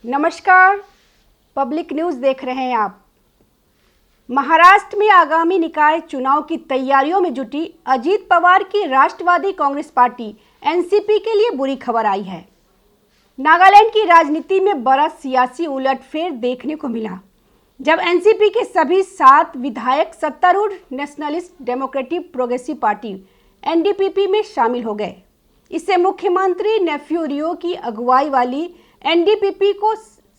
नमस्कार, public news देख रहे हैं आप। महाराष्ट्र में आगामी निकाय चुनाव की तैयारियों में जुटी अजीत पवार की राष्ट्रवादी कांग्रेस पार्टी एनसीपी के लिए बुरी खबर आई है। नागालैंड की राजनीति में बड़ा सियासी उलटफेर देखने को मिला, जब एनसीपी के सभी 7 विधायक सत्तारूढ़ nationalist democratic progressive party NDPP में शामिल हो गए। इससे मुख्यमंत्री नेफ्यू रियो की अगुवाई वाली एनडीपीपी को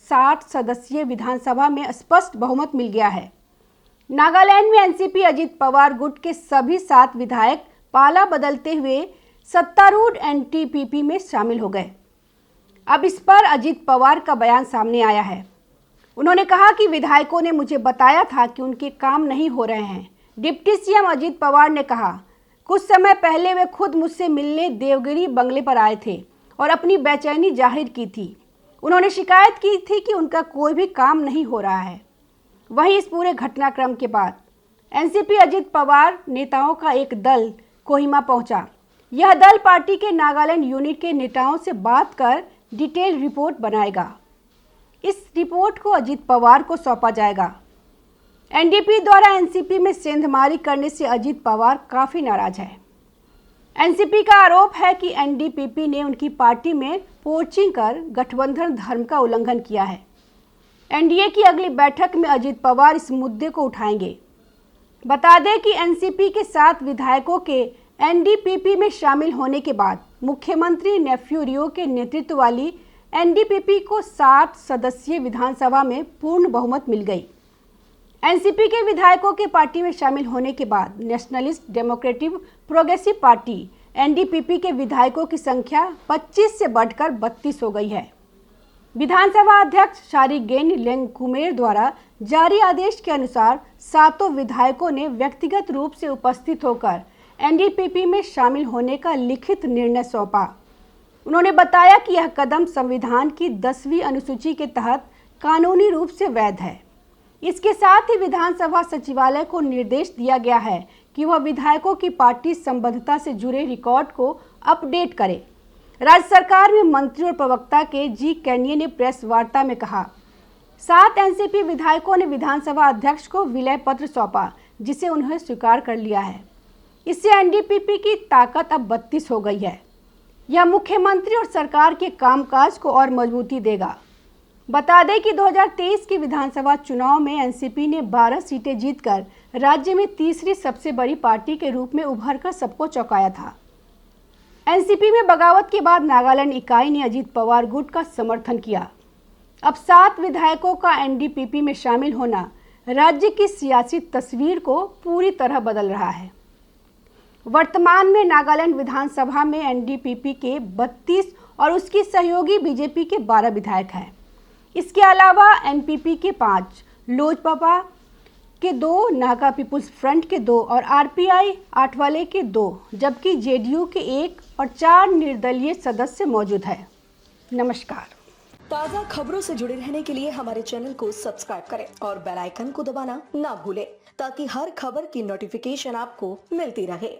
60 सदस्यीय विधानसभा में स्पष्ट बहुमत मिल गया है। नागालैंड में एनसीपी अजीत पवार गुट के सभी 7 विधायक पाला बदलते हुए सत्तारूढ़ एनडीपीपी में शामिल हो गए। अब इस पर अजीत पवार का बयान सामने आया है। उन्होंने कहा कि विधायकों ने मुझे बताया था कि उनके काम नहीं हो रहे हैं। डिप्टी सीएम अजीत पवार ने कहा, कुछ समय पहले वे खुद मुझसे मिलने देवगिरी बंगले पर आए थे और अपनी बेचैनी जाहिर की थी। उन्होंने शिकायत की थी कि उनका कोई भी काम नहीं हो रहा है। वहीं इस पूरे घटनाक्रम के बाद एनसीपी अजीत पवार नेताओं का एक दल कोहिमा पहुंचा। यह दल पार्टी के नागालैंड यूनिट के नेताओं से बात कर डिटेल रिपोर्ट बनाएगा। इस रिपोर्ट को अजीत पवार को सौंपा जाएगा। एनडीपी द्वारा एनसीपी में सेंधमारी करने से अजीत पवार काफ़ी नाराज है। एनसीपी का आरोप है कि एनडीपीपी ने उनकी पार्टी में पोचिंग कर गठबंधन धर्म का उल्लंघन किया है। एनडीए की अगली बैठक में अजीत पवार इस मुद्दे को उठाएंगे। बता दें कि एनसीपी के 7 विधायकों के एनडीपीपी में शामिल होने के बाद मुख्यमंत्री नेफ्यू रियो के नेतृत्व वाली एनडीपीपी को 60 सदस्यीय विधानसभा में पूर्ण बहुमत मिल गई। एनसीपी के विधायकों के पार्टी में शामिल होने के बाद nationalist democratic progressive party NDPP के विधायकों की संख्या 25 से बढ़कर 32 हो गई है। विधानसभा अध्यक्ष शारीगेन लेंगकुमेर द्वारा जारी आदेश के अनुसार 7 विधायकों ने व्यक्तिगत रूप से उपस्थित होकर एनडीपीपी में शामिल होने का लिखित निर्णय सौंपा। उन्होंने बताया कि यह कदम संविधान की 10वीं अनुसूची के तहत कानूनी रूप से वैध है। इसके साथ ही विधानसभा सचिवालय को निर्देश दिया गया है कि वह विधायकों की पार्टी संबद्धता से जुड़े रिकॉर्ड को अपडेट करे। राज्य सरकार में मंत्री और प्रवक्ता के जी कैनिये ने प्रेस वार्ता में कहा, 7 एनसीपी विधायकों ने विधानसभा अध्यक्ष को विलय पत्र सौंपा, जिसे उन्होंने स्वीकार कर लिया है। इससे एनडीपीपी की ताकत अब 32 हो गई है। यह मुख्यमंत्री और सरकार के कामकाज को और मजबूती देगा। बता दें कि 2023 के विधानसभा चुनाव में एनसीपी ने 12 सीटें जीतकर राज्य में तीसरी सबसे बड़ी पार्टी के रूप में उभरकर सबको चौंकाया था। एनसीपी में बगावत के बाद नागालैंड इकाई ने अजीत पवार गुट का समर्थन किया। अब 7 विधायकों का एनडीपीपी में शामिल होना राज्य की सियासी तस्वीर को पूरी तरह बदल रहा है। वर्तमान में नागालैंड विधानसभा में एनडीपीपी के 32 और उसकी सहयोगी बीजेपी के 12 विधायक हैं। इसके अलावा एनपीपी के 5, लोजपा के 2, नागा पीपुल्स फ्रंट के 2 और आरपीआई आठवाले के 2, जबकि जेडीयू के 1 और 4 निर्दलीय सदस्य मौजूद हैं। नमस्कार। ताज़ा खबरों से जुड़े रहने के लिए हमारे चैनल को सब्सक्राइब करें और बेल आइकन को दबाना ना भूलें, ताकि हर खबर की नोटिफिकेशन आपको मिलती रहे।